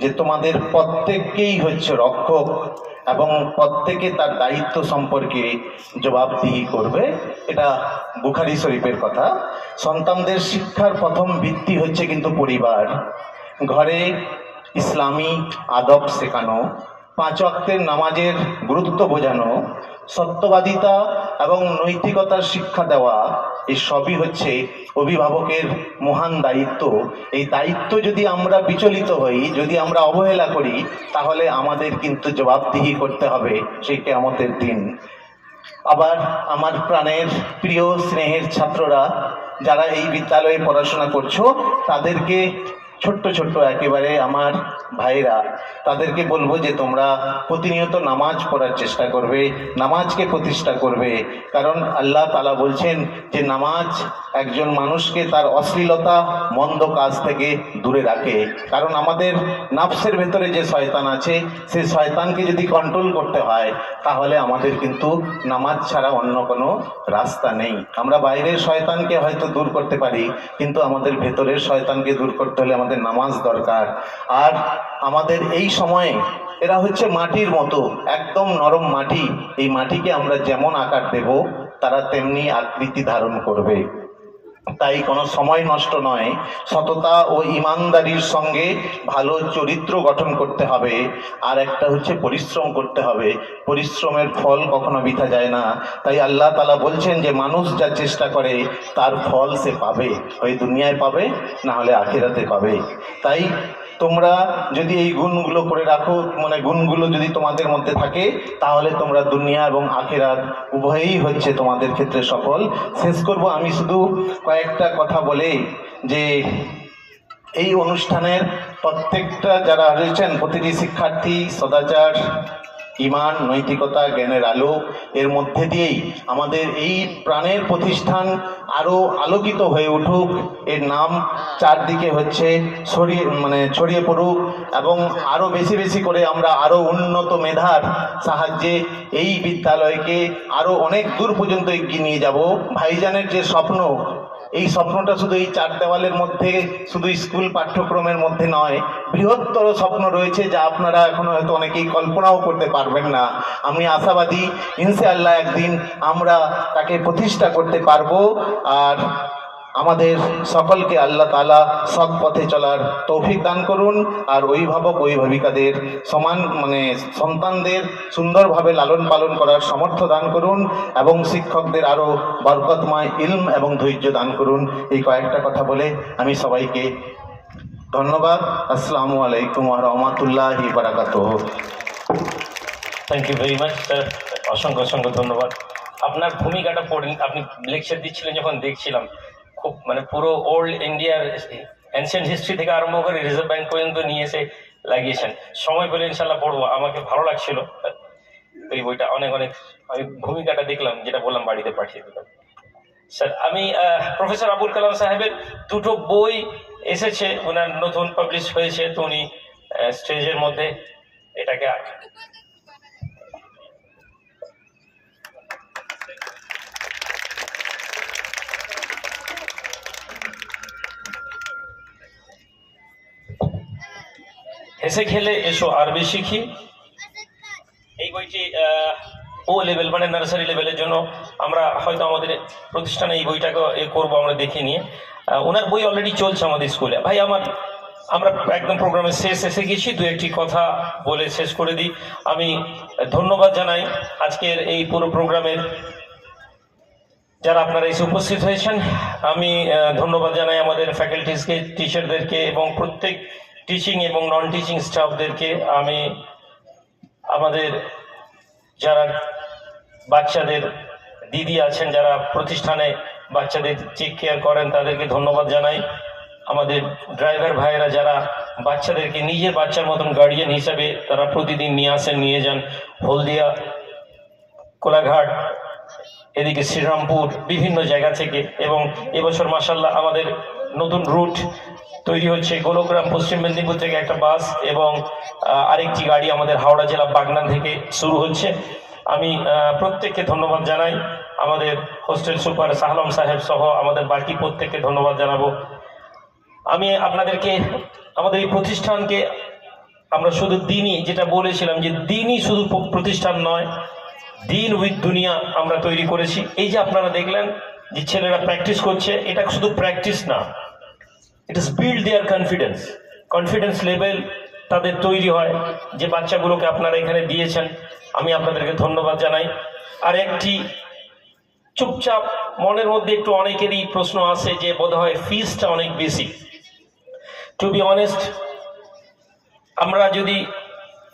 যে তোমাদের প্রত্যেককেই হচ্ছে রক্ষক এবং প্রত্যেকে তার দায়িত্ব সম্পর্কে জবাবদিহি করবে। এটা বুখারী শরীফের কথা। সন্তানদের শিক্ষার প্রথম ভিত্তি হচ্ছে কিন্তু পরিবার। ঘরে ইসলামী আদব শেখানো, 5 ওয়াক্তের নামাজের গুরুত্ব বোঝানো, সত্যবাদিতা এবং নৈতিকতার শিক্ষা দেওয়া, এই সবই হচ্ছে অভিভাবকের মহান দায়িত্ব। এই দায়িত্ব যদি আমরা বিচলিত হই, যদি আমরা অবহেলা করি, তাহলে আমাদের কিন্তু জবাবদিহি করতে হবে সেই কিয়ামতের দিন। আবার আমার প্রাণের প্রিয় স্নেহের ছাত্ররা যারা এই বিদ্যালয়ে পড়াশোনা করছো, তাদেরকে ছোট্ট ছোট্ট একেবারে আমার ভাইরা, তাদেরকে বলবো যে তোমরা প্রতিনিয়ত নামাজ পড়ার চেষ্টা করবে, নামাজকে প্রতিষ্ঠা করবে। কারণ আল্লাহ তাআলা বলছেন যে নামাজ একজন মানুষকে তার অশ্লীলতা মন্দ কাজ থেকে দূরে রাখে। কারণ আমাদের নাফসের ভেতরে যে শয়তান আছে, সেই শয়তানকে যদি কন্ট্রোল করতে হয়, তাহলে আমাদের কিন্তু নামাজ ছাড়া অন্য কোনো রাস্তা নেই। আমরা বাইরের শয়তানকে হয়তো দূর করতে পারি, কিন্তু আমাদের ভেতরের শয়তানকে দূর করতে হলে আমাদের নামাজ দরকার। আর আমাদের এই সময়ে এরা হচ্ছে মাটির মতো, একদম নরম মাটি। এই মাটিকে আমরা যেমন আকার দেব, তারা তেমনি আকৃতি ধারণ করবে। তাই কোনো সময় নষ্ট নয়, সততা ও ইমানদারির সঙ্গে ভালো চরিত্র গঠন করতে হবে। আর একটা হচ্ছে পরিশ্রম করতে হবে। পরিশ্রমের ফল কখনো বৃথা যায় না। তাই আল্লাহ তাআলা বলছেন যে মানুষ যা চেষ্টা করে তার ফল সে পাবে, হয় দুনিয়ায় পাবে, না হলে আখিরাতে পাবে। তাই তোমরা যদি এই গুণগুলো করে রাখো, মানে গুণগুলো যদি তোমাদের মধ্যে থাকে, তাহলে তোমরা দুনিয়া এবং আখিরাত উভয়ই হচ্ছে তোমাদের ক্ষেত্রে সফল। শেষ করব আমি শুধু কয়েকটা কথা বলে, যে এই অনুষ্ঠানের প্রত্যেকটা যারা রয়েছেন, প্রতিটি শিক্ষার্থী সদাচার, ইমান, নৈতিকতা, জ্ঞানের আলো এর মধ্যে দিয়েই আমাদের এই প্রাণের প্রতিষ্ঠান আরো আলোকিত হয়ে উঠুক, এর নাম চারদিকে হচ্ছে ছড়িয়ে পড়ুক, এবং আরো বেশি বেশি করে আমরা আরো উন্নত মেধার সাহায্যে এই বিদ্যালয়কে আরো অনেক দূর পর্যন্ত এগিয়ে নিয়ে যাব। ভাইজানের যে স্বপ্ন, এই স্বপ্নটা শুধু এই 4 দেওয়ালের মধ্যে, শুধু স্কুল পাঠ্যক্রমের মধ্যে নয়, বৃহত্তর স্বপ্ন রয়েছে যা আপনারা এখনো হয়তো অনেকেই কল্পনাও করতে পারবেন না। আমি আশাবাদী ইনশাআল্লাহ একদিন আমরা তাকে প্রতিষ্ঠা করতে পারবো। আর আমাদের সকলকে আল্লাহ তাআলা সৎ পথে চলার তৌফিক দান করুন। আর অভিভাবক অভিভাবিকাদের সন্তানদের সুন্দরভাবে লালন পালন করার সামর্থ্য দান করুন, এবং শিক্ষকদের আরও বরকতময় ইলম এবং ধৈর্য দান করুন। এই কয়েকটা কথা বলে আমি সবাইকে ধন্যবাদ। আসসালামু আলাইকুম ওয়া রাহমাতুল্লাহি ওয়া বারাকাতুহু। Thank you very much sir, অসংখ্য অসংখ্য ধন্যবাদ। আপনার ভূমিকাটা পড়েন, আপনি লেকচার দিচ্ছিলেন যখন দেখছিলাম, খুব পুরো ওল্ড ইন্ডিয়ার অ্যানশিয়েন্ট হিস্ট্রি থেকে আরম্ভ করে রিজার্ভ ব্যাংক পর্যন্ত নিয়ে এসে লাগিয়েছেন। সময় পেলে ইনশাল্লাহ পড়বো, আমাকে ভালো লাগছিল এই বইটা অনেক অনেক। আমি ভূমিকাটা দেখলাম, যেটা বললাম বাড়িতে পাঠিয়ে দিলাম। স্যার আমি প্রফেসর আবুল কালাম সাহেবের 2টো বই এসেছে, ওনার নতুন পাবলিশ হয়েছে, তো উনি স্টেজের মধ্যে এটাকে হেসে খেলে এসো আরবি শিখি, এই বইটি ও লেভেল নার্সারি লেভেলের জন্য আমরা হয়তো আমাদের প্রতিষ্ঠানে এই বইটাকে করবো আমরা দেখে নিয়ে। ওনার বই অলরেডি চলছে আমাদের স্কুলে। ভাই আমরা একদম প্রোগ্রামের শেষ এসে গেছি, 2-1টি কথা বলে শেষ করে দিই। আমি ধন্যবাদ জানাই আজকের এই পুরো প্রোগ্রামের যারা আপনারা এসে উপস্থিত হয়েছেন। আমি ধন্যবাদ জানাই আমাদের ফ্যাকাল্টিসকে, টিচারদেরকে, এবং প্রত্যেক টিচিং এবং নন টিচিং স্টাফদেরকে। আমি আমাদের যারা বাচ্চাদের দিদি আছেন, যারা প্রতিষ্ঠানে বাচ্চাদের টেক কেয়ার করেন, তাদেরকে ধন্যবাদ জানাই। আমাদের ড্রাইভার ভাইয়েরা যারা বাচ্চাদেরকে নিজের বাচ্চার মতন গার্ডিয়ান হিসাবে তারা প্রতিদিন নিয়ে আসেন, নিয়ে যান হলদিয়া, কোলাঘাট, এদিকে শ্রীরামপুর, বিভিন্ন জায়গা থেকে। এবং এবছর মাশাআল্লাহ আমাদের নতুন রুট তৈরি হচ্ছে, গোলগ্রাম পশ্চিম মেদিনীপুর থেকে একটা বাস এবং আরেকটি গাড়ি আমাদের হাওড়া জেলা বাগনান থেকে শুরু হচ্ছে। আমি প্রত্যেককে ধন্যবাদ জানাই, আমাদের হোস্টেল সুপার সাহলম সাহেব সহ আমাদের বাকি প্রত্যেককে ধন্যবাদ জানাবো। আমি আপনাদেরকে আমাদের এই প্রতিষ্ঠানকে আমরা শুধু দিনই, যেটা বলেছিলাম যে দিনই শুধু প্রতিষ্ঠান নয়, দিন উইথ দুনিয়া আমরা তৈরি করেছি। এই যে আপনারা দেখলেন যে ছেলেরা প্র্যাকটিস করছে, এটা শুধু প্র্যাকটিস না, ইট ইস বিল্ড দেয়ার কনফিডেন্স লেভেল তাদের তৈরি হয়। যে বাচ্চাগুলোকে আপনারা এখানে দিয়েছেন, আমি আপনাদেরকে ধন্যবাদ জানাই। আর একটি চুপচাপ মনের মধ্যে একটু অনেকেরই প্রশ্ন আসে যে বোধহয় ফিসটা অনেক বেশি। টু বি অনেস্ট, আমরা যদি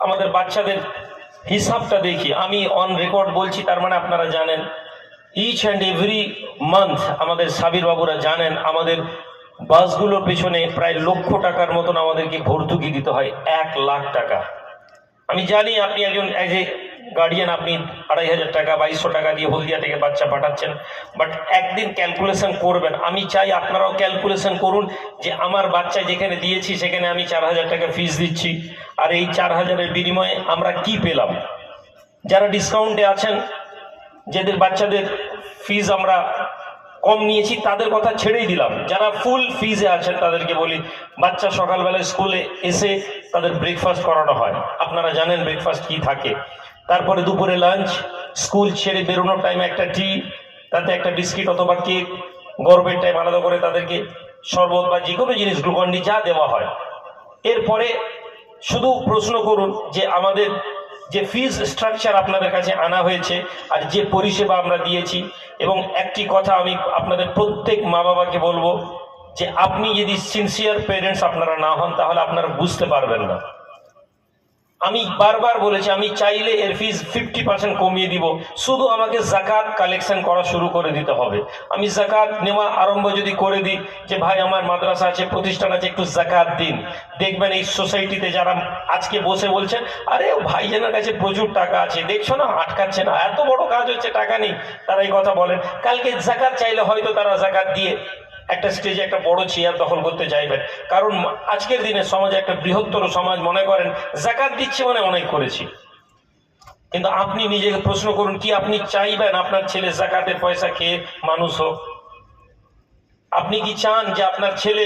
আমাদের বাচ্চাদের হিসাবটা দেখি, আমি অন রেকর্ড বলছি, তার মানে আপনারা জানেন ইচ অ্যান্ড এভরি মান্থ আমাদের সাবির বাবুরা জানেন আমাদের বাসগুলোর পেছনে প্রায় লক্ষ টাকার মতন আমাদেরকে ভর্তুকি দিতে হয়, 1 লাখ টাকা। আমি জানি আপনি একজন অ্যাজ এ গার্ডিয়ান, আপনি 2500 টাকা 2200 টাকা দিয়ে হলদিয়া থেকে বাচ্চা পাঠাচ্ছেন, বাট একদিন ক্যালকুলেশন করবেন। আমি চাই আপনারাও ক্যালকুলেশন করুন যে আমার বাচ্চা যেখানে দিয়েছি সেখানে আমি 4000 টাকা ফিস দিচ্ছি, আর এই 4000-এর বিনিময়ে আমরা কি পেলাম। যারা ডিসকাউন্টে আছেন, যাদের বাচ্চাদের ফিস আমরা কম নিয়েছি, তাদের কথা ছেড়েই দিলাম। যারা ফুল ফিজে আছেন তাদেরকে বলি, বাচ্চা সকালবেলা স্কুলে এসে তাদের ব্রেকফাস্ট করানো হয়, আপনারা জানেন ব্রেকফাস্ট কি থাকে। তারপরে দুপুরে লাঞ্চ, স্কুল ছেড়ে বেরোনোর টাইমে একটা টি, তাতে একটা বিস্কিট অথবা কেক, গরমের টাইম আলাদা করে তাদেরকে শরবত বা যে কোনো জিনিস, গ্লুকন্ডি যা দেওয়া হয়। এরপরে শুধু প্রশ্ন করুন যে আমাদের যে ফিজ স্ট্রাকচার আপনাদের কাছে আনা হয়েছে আর যে পরিষেবা আমরা দিয়েছি। এবং একটি কথা আমি আপনাদের প্রত্যেক মা বাবাকে বলবো যে আপনি যদি সিনসিয়ার পেরেন্টস আপনারা না হন তাহলে আপনারা বুঝতে পারবেন না। আমি বারবার বলেছি, আমি চাইলে এর ফিজ 50% কমিয়ে দিব, শুধু আমাকে জাকাত কালেকশন করা শুরু করে দিতে হবে। আমি জাকাত নেওয়া আরম্ভ যদি করে দিই যে ভাই আমার মাদ্রাসা আছে, প্রতিষ্ঠান আছে, একটু জাকাত দিন, দেখবেন এই সোসাইটিতে যারা আজকে বসে বলছেন আরে ভাইজানের কাছে প্রচুর টাকা আছে, দেখছো না আটকাচ্ছে না, এত বড় কাজ হচ্ছে টাকা নেই, তারা এই কথা বলেন। কালকে জাকাত চাইলে হয়তো তারা জাকাত দিয়ে একটা স্টেজে একটা বড় চেয়ার দখল করতে চাইবেন, কারণ আজকের দিনে সমাজে একটা বৃহত্তর সমাজ মনে করেন জাকাত দিচ্ছে মানে অনেক করেছি। কিন্তু আপনি নিজেকে প্রশ্ন করুন, কি আপনি চাইবেন আপনার ছেলে জাকাতের পয়সা খেয়ে মানুষ হোক? আপনি কি চান যে আপনার ছেলে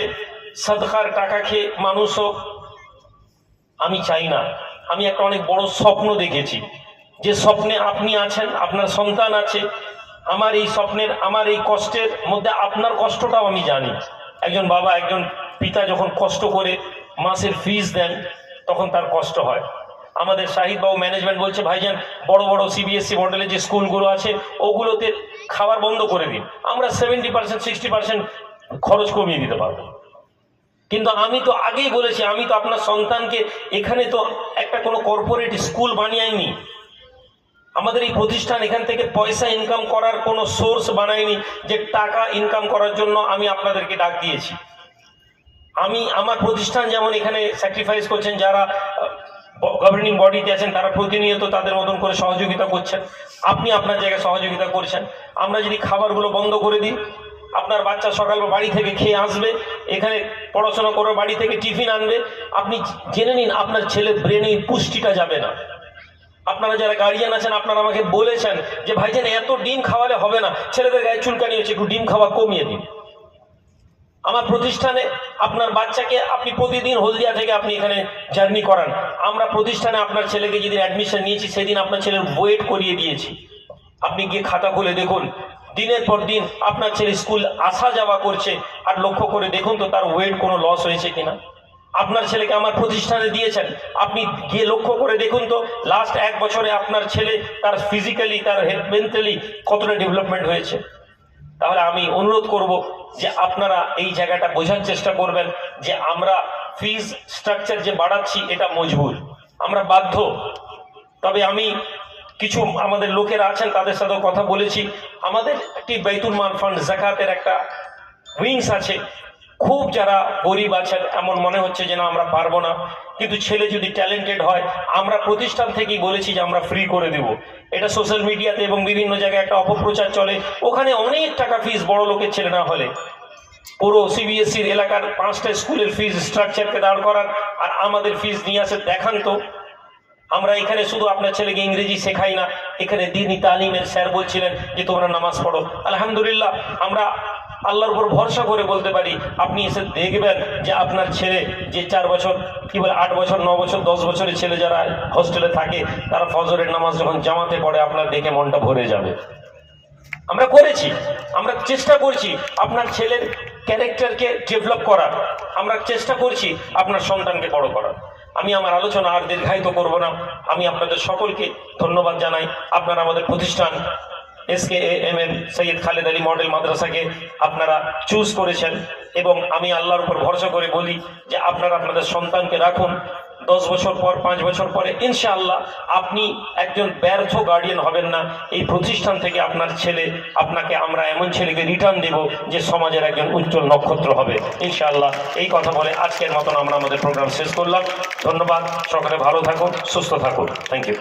সাদকার টাকা খেয়ে মানুষ হোক? আমি চাই না। আমি একটা অনেক বড় স্বপ্ন দেখেছি, যে স্বপ্নে আপনি আছেন, আপনার সন্তান আছে। আমার এই স্বপ্নের, আমার এই কষ্টের মধ্যে আপনার কষ্টটাও আমি জানি। একজন বাবা, একজন পিতা যখন কষ্ট করে মাসের ফিস দেন তখন তার কষ্ট হয়। আমাদের শাহিদ বাবু ম্যানেজমেন্ট বলছে ভাইজান বড় বড় সিবিএসসি মডেলের যে স্কুলগুলো আছে ওগুলোতে খাবার বন্ধ করে দিন, আমরা 70% 60% খরচ কমিয়ে দিতে পারবো। কিন্তু আমি তো আগেই বলেছি, আমি তো আপনার সন্তানকে এখানে তো একটা কোনো কর্পোরেট স্কুল বানিয়েইনি। আমাদের এই প্রতিষ্ঠান এখান থেকে পয়সা ইনকাম করার কোনো সোর্স বানায়নি যে টাকা ইনকাম করার জন্য আমি আপনাদেরকে ডাক দিয়েছি। আমি আমার প্রতিষ্ঠান যেমন এখানে স্যাক্রিফাইস করছেন, যারা গভর্নিং বডিতে আছেন তারা প্রতিনিয়ত তাদের মতন করে সহযোগিতা করছেন, আপনি আপনার জায়গায় সহযোগিতা করছেন। আমরা যদি খাবারগুলো বন্ধ করে দিই, আপনার বাচ্চা সকাল বাড়ি থেকে খেয়ে আসবে, এখানে পড়াশোনা করে বাড়ি থেকে টিফিন আনবে, আপনি জেনে নিন আপনার ছেলের ব্রেনে পুষ্টিটা যাবে না। আপনারা যারা গার্জিয়ান আছেন আপনারা আমাকে বলেছেন যে ভাইজান এত ডিম খাওয়ালে হবে না, ছেলেদের গায়ে চুলকানি হচ্ছে, একটু ডিম খাওয়া কমিয়ে দিন। আমার প্রতিষ্ঠানে আপনার বাচ্চাকে আপনি প্রতিদিন হলদিয়া থেকে আপনি এখানে জার্নি করান, আমরা প্রতিষ্ঠানে আপনার ছেলেকে যেদিন অ্যাডমিশন নিয়েছি সেদিন আপনার ছেলের ওয়েট করিয়ে দিয়েছি। আপনি গিয়ে খাতা খুলে দেখুন, দিনের পর দিন আপনার ছেলে স্কুল আসা যাওয়া করছে, আর লক্ষ্য করে দেখুন তো তার ওয়েট কোনো লস হয়েছে কিনা। আপনার ছেলেকে আমার প্রতিষ্ঠানে দিয়েছেন, আপনি গিয়ে লক্ষ্য করে দেখুন তো লাস্ট 1 বছরে আপনার ছেলে তার ফিজিক্যালি, তার মেন্টালি কতটা ডেভেলপমেন্ট হয়েছে। তাহলে আমি অনুরোধ করব যে আপনারা এই জায়গাটা বোঝার চেষ্টা করবেন যে আমরা ফিজ স্ট্রাকচার যে বাড়াচ্ছি এটা মজবুর, আমরা বাধ্য। তবে আমি কিছু আমাদের লোকেরা আছেন তাদের সাথেও কথা বলেছি, আমাদের একটি বাইতুল মাল ফান্ড জাকাতের একটা উইংস আছে। খুব যারা গরিব আছেন এমন মনে হচ্ছে যে না আমরা পারবো না, কিন্তু ছেলে যদি ট্যালেন্টেড হয় আমরা প্রতিষ্ঠান থেকেই বলেছি যে আমরা ফ্রি করে দেব। এটা সোশ্যাল মিডিয়াতে এবং বিভিন্ন জায়গায় একটা অপপ্রচার চলে, ওখানে অনেক টাকা ফিস বড় লোকের ছেলে না হলে। পুরো সিবিএসসির এলাকার 5টা স্কুলের ফিস স্ট্রাকচারকে দাঁড় করান আর আমাদের ফিস নিয়ে আসে দেখান তো। আমরা এখানে শুধু আপনার ছেলেকে ইংরেজি শেখাই না, এখানে দ্বীনি তালিমের স্যার বলছিলেন যে তোমরা নামাজ পড়ো। আলহামদুলিল্লাহ আমরা আল্লাহর উপর ভরসা করে বলতে পারি, আপনি এসে দেখবেন যে আপনার ছেলে যে 4 বছর, কি বলে 8 বছর, 9 বছর, 10 বছরের ছেলে যারা হোস্টেলে থাকে, তারা ফজরের নামাজ যখন জামাতে পড়ে, আপনার দেখে মনটা ভরে যাবে। আমরা করেছি, আমরা চেষ্টা করছি আপনার ছেলের ক্যারেক্টারকে ডেভেলপ করার, আমরা চেষ্টা করছি আপনার সন্তানকে বড় করার। আমি আমার আলোচনা আর দীর্ঘায়িত করব না। আমি আপনাদের সকলকে ধন্যবাদ জানাই। আপনারা আমাদের প্রতিষ্ঠান SKAMM সৈয়দ খালেদ আলী মডেল মাদ্রাসাকে আপনারা চুজ করেছেন, এবং আমি আল্লাহর উপর ভরসা করে বলি যে আপনারা আপনাদের সন্তানকে রাখুন। 10 বছর পর, 5 বছর পরে ইনশাআল্লাহ আপনি একজন ব্যর্থ গার্ডিয়ান হবেন না। এই প্রতিষ্ঠান থেকে আপনার ছেলে, আপনাকে আমরা এমন ছেলেকে রিটার্ন দেব যে সমাজের একজন উজ্জ্বল নক্ষত্র হবে ইনশাআল্লাহ। এই কথা বলে আজকের মতন আমরা আমাদের প্রোগ্রাম শেষ করলাম। ধন্যবাদ। সকলে ভালো থাকুন, সুস্থ থাকুন। Thank you.